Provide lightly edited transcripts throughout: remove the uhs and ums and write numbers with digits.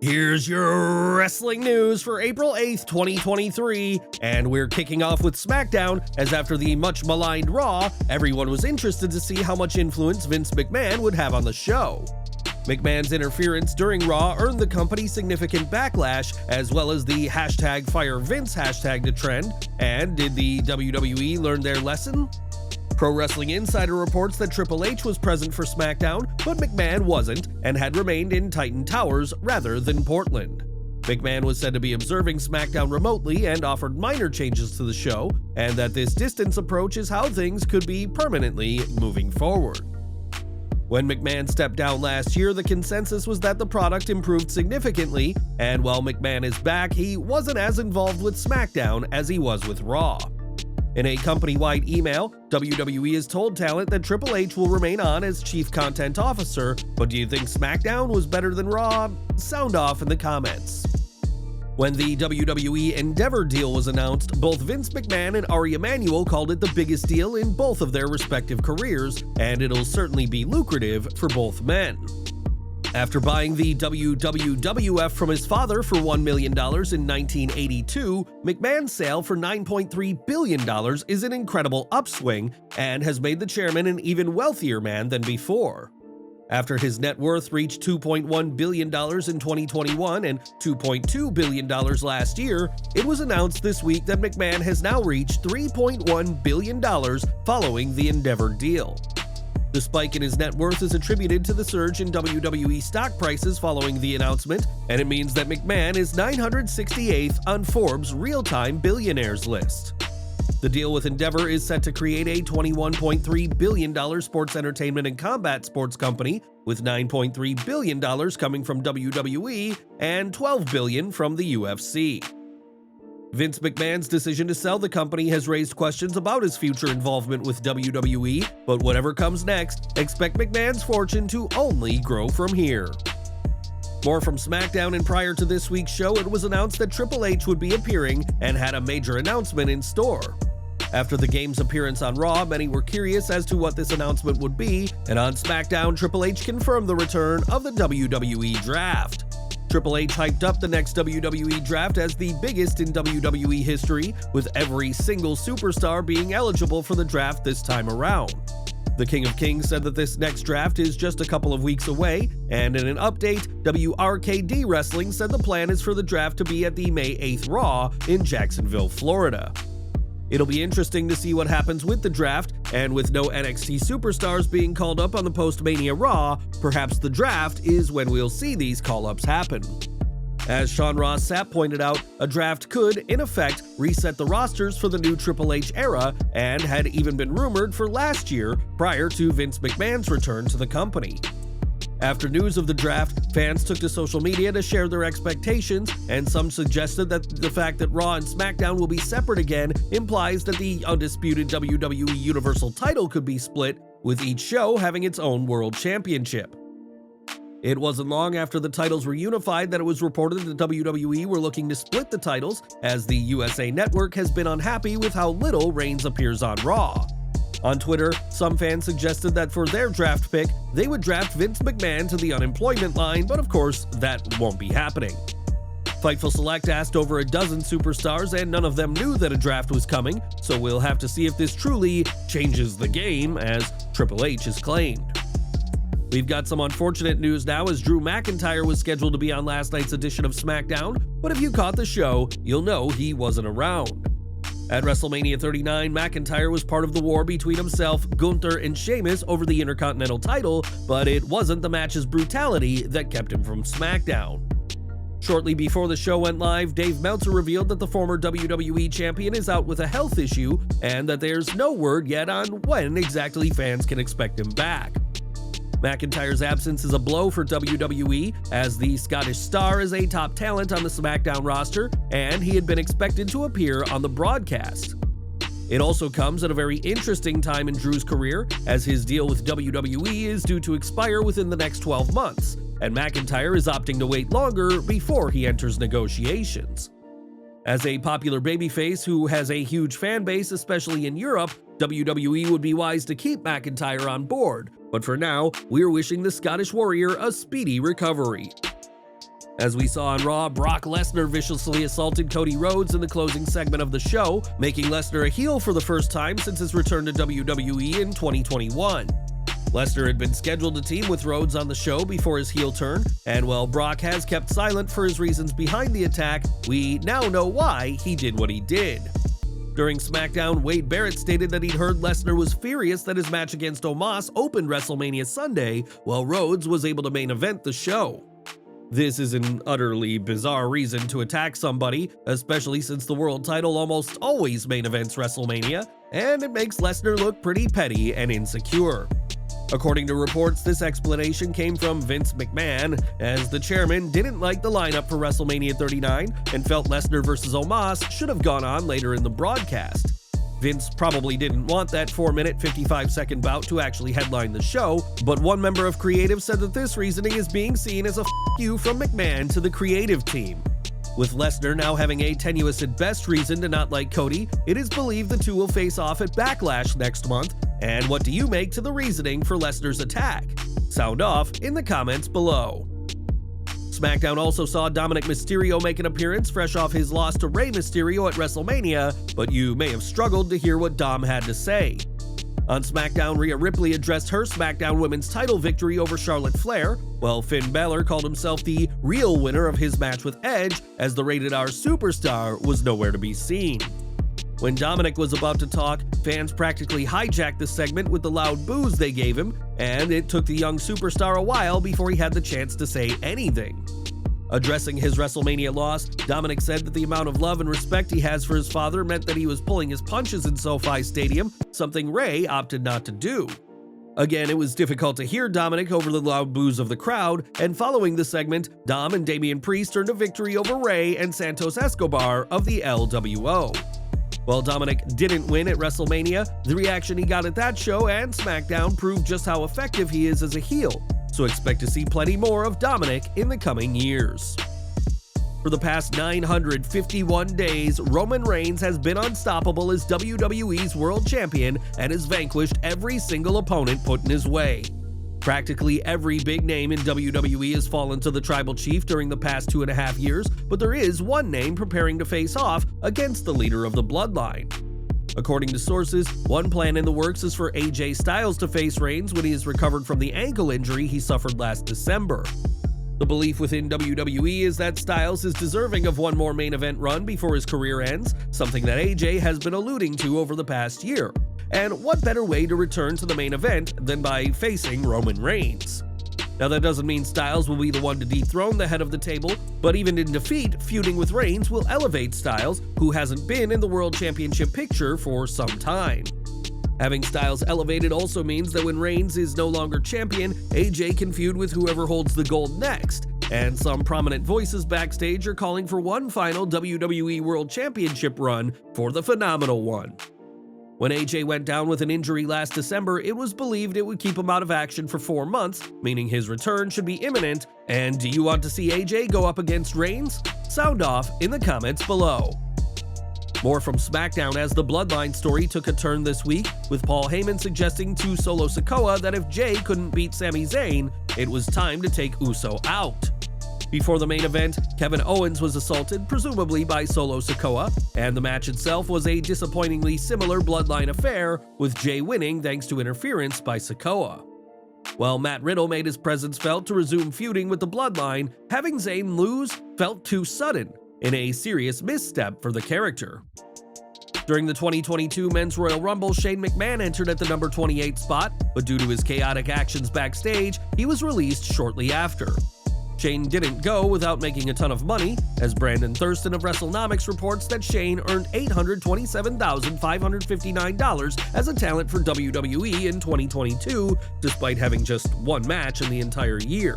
Here's your wrestling news for April 8th, 2023, and we're kicking off with SmackDown, as after the much maligned Raw, everyone was interested to see how much influence Vince McMahon would have on the show. McMahon's interference during Raw earned the company significant backlash, as well as the #FireVince hashtag to trend. And did the WWE learn their lesson? Pro Wrestling Insider reports that Triple H was present for SmackDown, but McMahon wasn't, and had remained in Titan Towers rather than Portland. McMahon was said to be observing SmackDown remotely and offered minor changes to the show, and that this distance approach is how things could be permanently moving forward. When McMahon stepped down last year, the consensus was that the product improved significantly, and while McMahon is back, he wasn't as involved with SmackDown as he was with Raw. In a company-wide email, WWE has told talent that Triple H will remain on as Chief Content Officer, but do you think SmackDown was better than Raw? Sound off in the comments. When the WWE Endeavor deal was announced, both Vince McMahon and Ari Emanuel called it the biggest deal in both of their respective careers, and it'll certainly be lucrative for both men. After buying the WWF from his father for $1 million in 1982, McMahon's sale for $9.3 billion is an incredible upswing and has made the chairman an even wealthier man than before. After his net worth reached $2.1 billion in 2021 and $2.2 billion last year, it was announced this week that McMahon has now reached $3.1 billion following the Endeavor deal. The spike in his net worth is attributed to the surge in WWE stock prices following the announcement, and it means that McMahon is 968th on Forbes' real-time billionaires list. The deal with Endeavor is set to create a $21.3 billion sports entertainment and combat sports company, with $9.3 billion coming from WWE and $12 billion from the UFC. Vince McMahon's decision to sell the company has raised questions about his future involvement with WWE, but whatever comes next, expect McMahon's fortune to only grow from here. More from SmackDown, and prior to this week's show, it was announced that Triple H would be appearing and had a major announcement in store. After the game's appearance on Raw, many were curious as to what this announcement would be, and on SmackDown, Triple H confirmed the return of the WWE Draft. Triple H hyped up the next WWE Draft as the biggest in WWE history, with every single superstar being eligible for the draft this time around. The King of Kings said that this next draft is just a couple of weeks away, and in an update, WRKD Wrestling said the plan is for the draft to be at the May 8th Raw in Jacksonville, Florida. It'll be interesting to see what happens with the draft, and with no NXT superstars being called up on the post-Mania Raw, perhaps the draft is when we'll see these call-ups happen. As Sean Ross Sapp pointed out, a draft could, in effect, reset the rosters for the new Triple H era, and had even been rumored for last year prior to Vince McMahon's return to the company. After news of the draft, fans took to social media to share their expectations, and some suggested that the fact that Raw and SmackDown will be separate again implies that the undisputed WWE Universal title could be split, with each show having its own World Championship. It wasn't long after the titles were unified that it was reported that WWE were looking to split the titles, as the USA Network has been unhappy with how little Reigns appears on Raw. On Twitter, some fans suggested that for their draft pick, they would draft Vince McMahon to the unemployment line, but of course, that won't be happening. Fightful Select asked over a dozen superstars, and none of them knew that a draft was coming, so we'll have to see if this truly changes the game, as Triple H has claimed. We've got some unfortunate news now, as Drew McIntyre was scheduled to be on last night's edition of SmackDown, but if you caught the show, you'll know he wasn't around. At WrestleMania 39, McIntyre was part of the war between himself, Gunther, and Sheamus over the Intercontinental title, but it wasn't the match's brutality that kept him from SmackDown. Shortly before the show went live, Dave Meltzer revealed that the former WWE champion is out with a health issue, and that there's no word yet on when exactly fans can expect him back. McIntyre's absence is a blow for WWE, as the Scottish star is a top talent on the SmackDown roster, and he had been expected to appear on the broadcast. It also comes at a very interesting time in Drew's career, as his deal with WWE is due to expire within the next 12 months, and McIntyre is opting to wait longer before he enters negotiations. As a popular babyface who has a huge fan base, especially in Europe, WWE would be wise to keep McIntyre on board, but for now, we're wishing the Scottish Warrior a speedy recovery. As we saw on Raw, Brock Lesnar viciously assaulted Cody Rhodes in the closing segment of the show, making Lesnar a heel for the first time since his return to WWE in 2021. Lesnar had been scheduled to team with Rhodes on the show before his heel turn, and while Brock has kept silent for his reasons behind the attack, we now know why he did what he did. During SmackDown, Wade Barrett stated that he'd heard Lesnar was furious that his match against Omos opened WrestleMania Sunday, while Rhodes was able to main event the show. This is an utterly bizarre reason to attack somebody, especially since the world title almost always main events WrestleMania, and it makes Lesnar look pretty petty and insecure. According to reports, this explanation came from Vince McMahon, as the chairman didn't like the lineup for WrestleMania 39 and felt Lesnar vs. Omos should have gone on later in the broadcast. Vince probably didn't want that 4-minute, 55-second bout to actually headline the show, but one member of creative said that this reasoning is being seen as a you from McMahon to the creative team. With Lesnar now having a tenuous at best reason to not like Cody, it is believed the two will face off at Backlash next month, and what do you make to the reasoning for Lesnar's attack? Sound off in the comments below. SmackDown also saw Dominik Mysterio make an appearance fresh off his loss to Rey Mysterio at WrestleMania, but you may have struggled to hear what Dom had to say. On SmackDown, Rhea Ripley addressed her SmackDown Women's title victory over Charlotte Flair, while Finn Balor called himself the real winner of his match with Edge, as the rated R superstar was nowhere to be seen. When Dominik was about to talk, fans practically hijacked the segment with the loud boos they gave him, and it took the young superstar a while before he had the chance to say anything. Addressing his WrestleMania loss, Dominik said that the amount of love and respect he has for his father meant that he was pulling his punches in SoFi Stadium, something Rey opted not to do. Again, it was difficult to hear Dominik over the loud boos of the crowd, and following the segment, Dom and Damian Priest earned a victory over Rey and Santos Escobar of the LWO. While Dominik didn't win at WrestleMania, the reaction he got at that show and SmackDown proved just how effective he is as a heel, so expect to see plenty more of Dominik in the coming years. For the past 951 days, Roman Reigns has been unstoppable as WWE's World Champion and has vanquished every single opponent put in his way. Practically every big name in WWE has fallen to the Tribal Chief during the past 2.5 years, but there is one name preparing to face off against the leader of the Bloodline. According to sources, one plan in the works is for AJ Styles to face Reigns when he has recovered from the ankle injury he suffered last December. The belief within WWE is that Styles is deserving of one more main event run before his career ends, something that AJ has been alluding to over the past year. And what better way to return to the main event than by facing Roman Reigns? Now, that doesn't mean Styles will be the one to dethrone the head of the table, but even in defeat, feuding with Reigns will elevate Styles, who hasn't been in the World Championship picture for some time. Having Styles elevated also means that when Reigns is no longer champion, AJ can feud with whoever holds the gold next, and some prominent voices backstage are calling for one final WWE World Championship run for the Phenomenal One. When AJ went down with an injury last December, it was believed it would keep him out of action for 4 months, meaning his return should be imminent. And do you want to see AJ go up against Reigns? Sound off in the comments below. More from SmackDown as the Bloodline story took a turn this week, with Paul Heyman suggesting to Solo Sikoa that if Jay couldn't beat Sami Zayn, it was time to take Uso out. Before the main event, Kevin Owens was assaulted, presumably by Solo Sikoa, and the match itself was a disappointingly similar Bloodline affair, with Jay winning thanks to interference by Sikoa. While Matt Riddle made his presence felt to resume feuding with the Bloodline, having Zayn lose felt too sudden, in a serious misstep for the character. During the 2022 Men's Royal Rumble, Shane McMahon entered at the number 28 spot, but due to his chaotic actions backstage, he was released shortly after. Shane didn't go without making a ton of money, as Brandon Thurston of WrestleNomics reports that Shane earned $827,559 as a talent for WWE in 2022, despite having just one match in the entire year.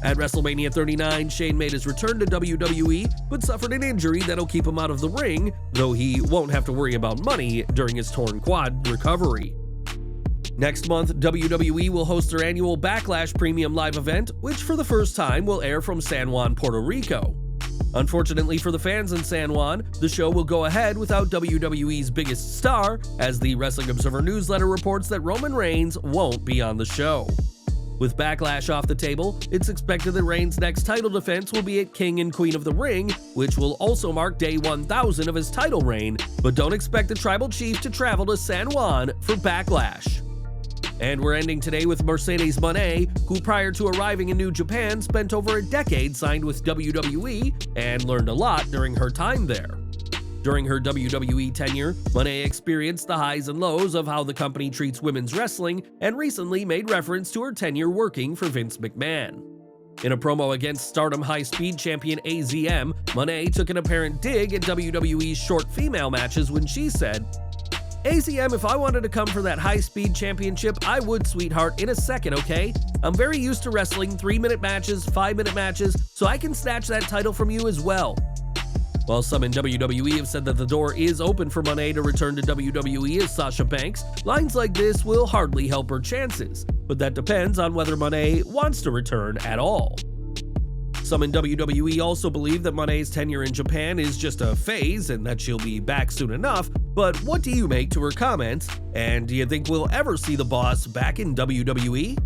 At WrestleMania 39, Shane made his return to WWE, but suffered an injury that'll keep him out of the ring, though he won't have to worry about money during his torn quad recovery. Next month, WWE will host their annual Backlash Premium Live event, which for the first time will air from San Juan, Puerto Rico. Unfortunately for the fans in San Juan, the show will go ahead without WWE's biggest star, as the Wrestling Observer newsletter reports that Roman Reigns won't be on the show. With Backlash off the table, it's expected that Reigns' next title defense will be at King and Queen of the Ring, which will also mark day 1000 of his title reign, but don't expect the Tribal Chief to travel to San Juan for Backlash. And we're ending today with Mercedes Mone, who prior to arriving in New Japan spent over a decade signed with WWE and learned a lot during her time there. During her WWE tenure, Mone experienced the highs and lows of how the company treats women's wrestling and recently made reference to her tenure working for Vince McMahon. In a promo against Stardom High Speed champion AZM, Mone took an apparent dig at WWE's short female matches when she said, "AZM, if I wanted to come for that high-speed championship, I would, sweetheart, in a second, okay? I'm very used to wrestling 3-minute matches, 5-minute matches, so I can snatch that title from you as well." While some in WWE have said that the door is open for Mone to return to WWE as Sasha Banks, lines like this will hardly help her chances, but that depends on whether Mone wants to return at all. Some in WWE also believe that Mone's tenure in Japan is just a phase and that she'll be back soon enough, but what do you make to her comments? And do you think we'll ever see the boss back in WWE?